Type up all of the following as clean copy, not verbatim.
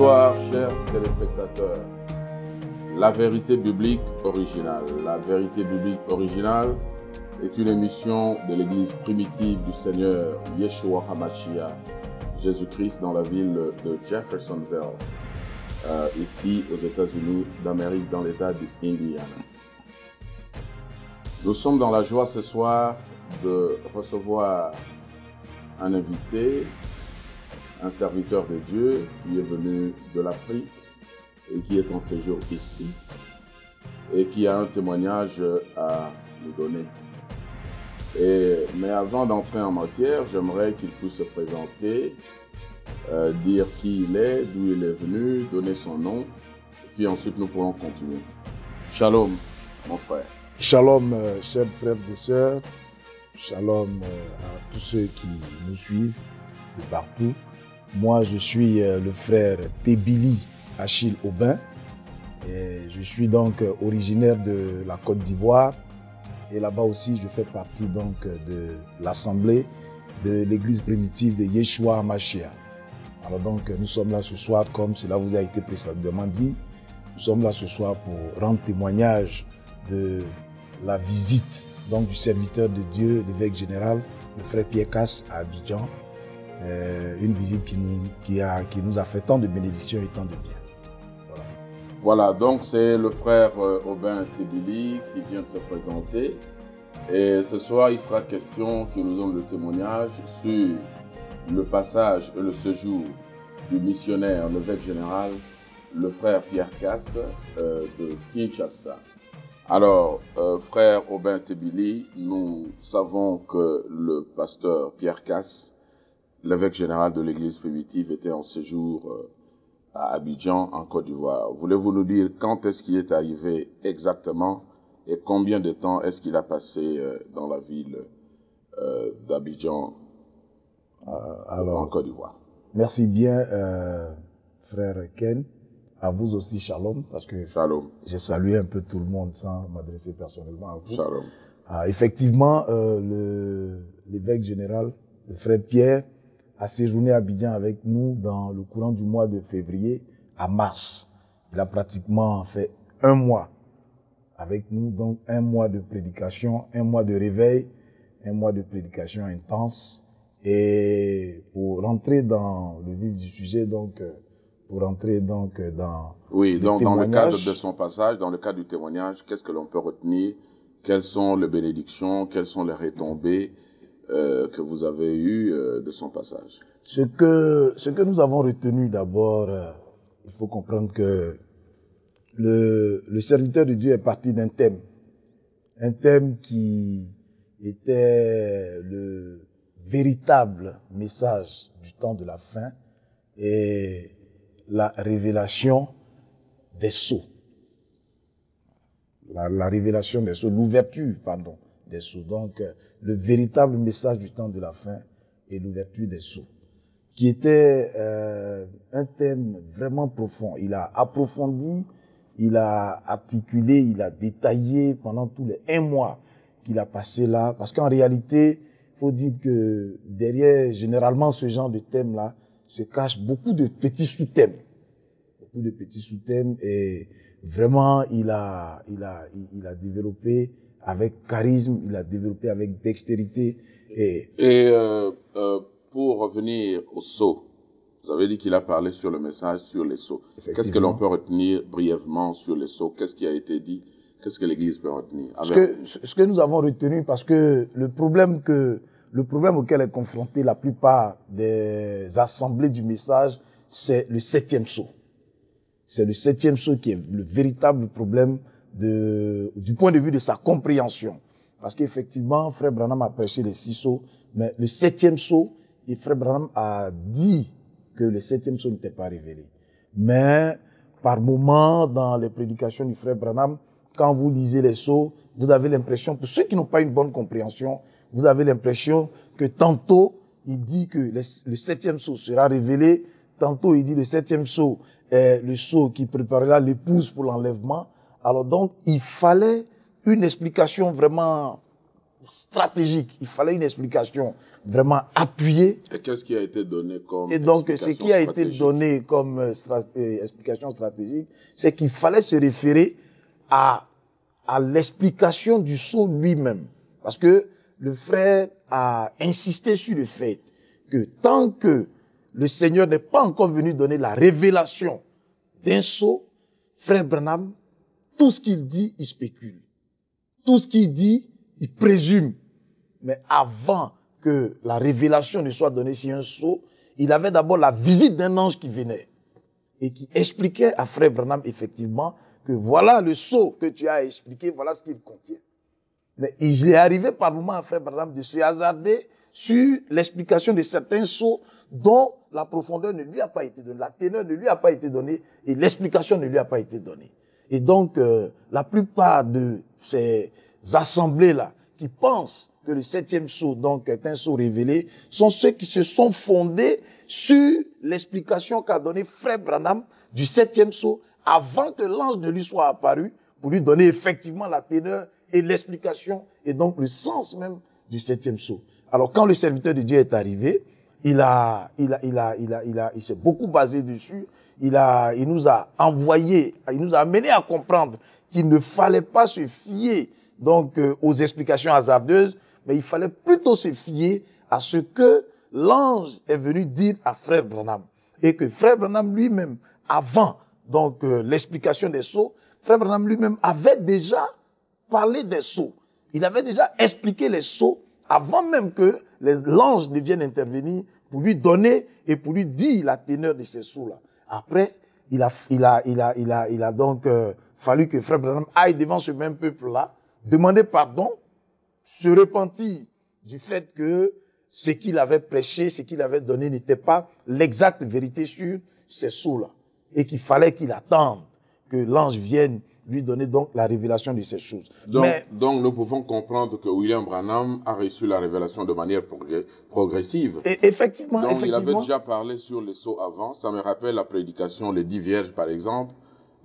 Bonsoir, chers téléspectateurs. La vérité biblique originale. La vérité biblique originale est une émission de l'église primitive du Seigneur Yeshua HaMashiach, Jésus-Christ, dans la ville de Jeffersonville, ici aux États-Unis d'Amérique, dans l'État du Indiana. Nous sommes dans la joie ce soir de recevoir un invité, un serviteur de Dieu qui est venu de l'Afrique et qui est en séjour ici et qui a un témoignage à nous donner. Mais avant d'entrer en matière, j'aimerais qu'il puisse se présenter, dire qui il est, d'où il est venu, donner son nom, et puis ensuite nous pourrons continuer. Shalom, mon frère. Shalom, chers frères et sœurs. Shalom à tous ceux qui nous suivent de partout. Moi, je suis le frère Tébili Achille Aubin. Et je suis donc originaire de la Côte d'Ivoire. Et là-bas aussi, je fais partie donc de l'assemblée de l'église primitive de Yeshua HaMashiach. Alors donc, nous sommes là ce soir, comme cela vous a été précédemment dit. Nous sommes là ce soir pour rendre témoignage de la visite donc, du serviteur de Dieu, l'évêque général, le frère Pierre Casse à Abidjan. Une visite qui nous a fait tant de bénédictions et tant de bien. Voilà, donc c'est le frère Aubin Tébili qui vient de se présenter. Et ce soir, il sera question qu'il nous donne le témoignage sur le passage et le séjour du missionnaire, l'évêque général, le frère Pierre Casse de Kinshasa. Alors, frère Aubin Tébili, nous savons que le pasteur Pierre Casse, l'évêque général de l'église primitive, était en séjour à Abidjan, en Côte d'Ivoire. Voulez-vous nous dire quand est-ce qu'il est arrivé exactement et combien de temps est-ce qu'il a passé dans la ville d'Abidjan en Côte d'Ivoire? Merci bien, frère Ken. À vous aussi, shalom, parce que j'ai salué un peu tout le monde sans m'adresser personnellement à vous. Shalom. Effectivement, l'évêque général, le frère Pierre, a séjourné à Abidjan avec nous dans le courant du mois de février à mars. Il a pratiquement fait un mois avec nous, donc un mois de prédication, un mois de réveil, un mois de prédication intense. Et pour rentrer dans le vif du sujet, donc, pour entrer donc dans dans le cadre de son passage, dans le cadre du témoignage, qu'est-ce que l'on peut retenir? Quelles sont les bénédictions? Quelles sont les retombées que vous avez eues de son passage? Ce que nous avons retenu d'abord, il faut comprendre que le serviteur de Dieu est parti d'un thème. Un thème qui était le véritable message du temps de la fin et la révélation des sceaux. La révélation des sceaux, l'ouverture, pardon, des sceaux. Donc, le véritable message du temps de la fin et l'ouverture des sceaux, qui était un thème vraiment profond. Il a approfondi, il a articulé, il a détaillé pendant tous les 1 mois qu'il a passé là. Parce qu'en réalité, il faut dire que derrière, généralement, ce genre de thème-là, se cachent beaucoup de petits sous-thèmes. Beaucoup de petits sous-thèmes. Et vraiment, il a développé avec charisme, il a développé avec dextérité. Pour revenir au sceau, vous avez dit qu'il a parlé sur le message sur les sceaux. Qu'est-ce que l'on peut retenir brièvement sur les sceaux? Qu'est-ce qui a été dit? Qu'est-ce que l'Église peut retenir? Ce que nous avons retenu, parce que le problème auquel est confronté la plupart des assemblées du message, c'est le 7e sceau. C'est le 7e sceau qui est le véritable problème du point de vue de sa compréhension. Parce qu'effectivement, Frère Branham a prêché les 6 sceaux, mais le 7e sceau, et Frère Branham a dit que le 7e sceau n'était pas révélé. Mais par moments, dans les prédications du Frère Branham, quand vous lisez les sceaux, vous avez l'impression, pour ceux qui n'ont pas une bonne compréhension, vous avez l'impression que tantôt, il dit que le 7e sceau sera révélé, tantôt il dit le 7e sceau est le sceau qui préparera l'épouse pour l'enlèvement. Alors donc, il fallait une explication vraiment stratégique. Il fallait une explication vraiment appuyée. Et qu'est-ce qui a été donné comme Et donc, ce explication qui a été stratégique? donné comme explication stratégique, c'est qu'il fallait se référer à l'explication du sceau lui-même. Parce que le frère a insisté sur le fait que tant que le Seigneur n'est pas encore venu donner la révélation d'un sceau, frère Branham, tout ce qu'il dit, il spécule. Tout ce qu'il dit, il présume. Mais avant que la révélation ne soit donnée sur un sceau, il avait d'abord la visite d'un ange qui venait et qui expliquait à frère Branham effectivement que voilà le sceau que tu as expliqué, voilà ce qu'il contient. Mais il est arrivé par moment à frère Branham de se hasarder sur l'explication de certains sceaux dont la profondeur ne lui a pas été donnée, la teneur ne lui a pas été donnée et l'explication ne lui a pas été donnée. Et donc, la plupart de ces assemblées-là qui pensent que le 7e sceau donc, est un sceau révélé sont ceux qui se sont fondés sur l'explication qu'a donnée frère Branham du 7e sceau avant que l'ange ne lui soit apparu pour lui donner effectivement la teneur et l'explication et donc le sens même du 7e sceau. Alors quand le serviteur de Dieu est arrivé, il s'est beaucoup basé dessus. Il nous a envoyé, il nous a amené à comprendre qu'il ne fallait pas se fier donc aux explications hasardeuses, mais il fallait plutôt se fier à ce que l'ange est venu dire à frère Branham. Et que frère Branham lui-même, avant donc l'explication des sceaux, frère Branham lui-même avait déjà parlé des sceaux. Il avait déjà expliqué les sceaux avant même que l'ange ne vienne intervenir pour lui donner et pour lui dire la teneur de ces sceaux-là. Après, il a donc fallu que frère Branham aille devant ce même peuple-là, demander pardon, se repentir du fait que ce qu'il avait prêché, ce qu'il avait donné n'était pas l'exacte vérité sur ces sceaux-là. Et qu'il fallait qu'il attende que l'ange vienne lui donner donc la révélation de ces choses. Donc nous pouvons comprendre que William Branham a reçu la révélation de manière progressive. Et effectivement, donc il avait déjà parlé sur les sceaux avant. Ça me rappelle la prédication Les 10 Vierges par exemple,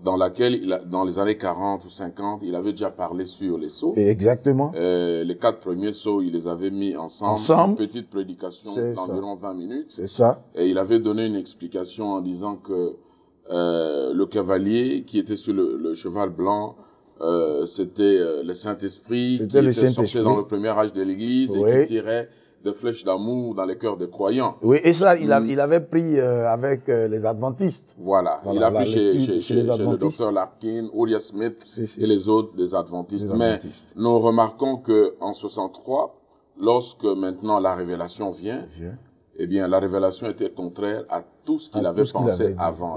dans laquelle, dans les années 40 ou 50, il avait déjà parlé sur les sceaux. Exactement. Les 4 premiers sceaux, il les avait mis ensemble. Une petite prédication d'environ 20 minutes. C'est ça. Et il avait donné une explication en disant que le cavalier qui était sur le cheval blanc, c'était le Saint-Esprit qui était sorti dans le premier âge de l'Église et qui tirait des flèches d'amour dans les cœurs des croyants. Oui, et ça, il avait pris avec les adventistes. Voilà, il a pris chez le docteur Larkin, Uriah Smith et les autres des adventistes. Mais nous remarquons qu'en 63, lorsque maintenant la révélation vient, eh bien, la révélation était contraire à tout ce qu'il avait pensé avant.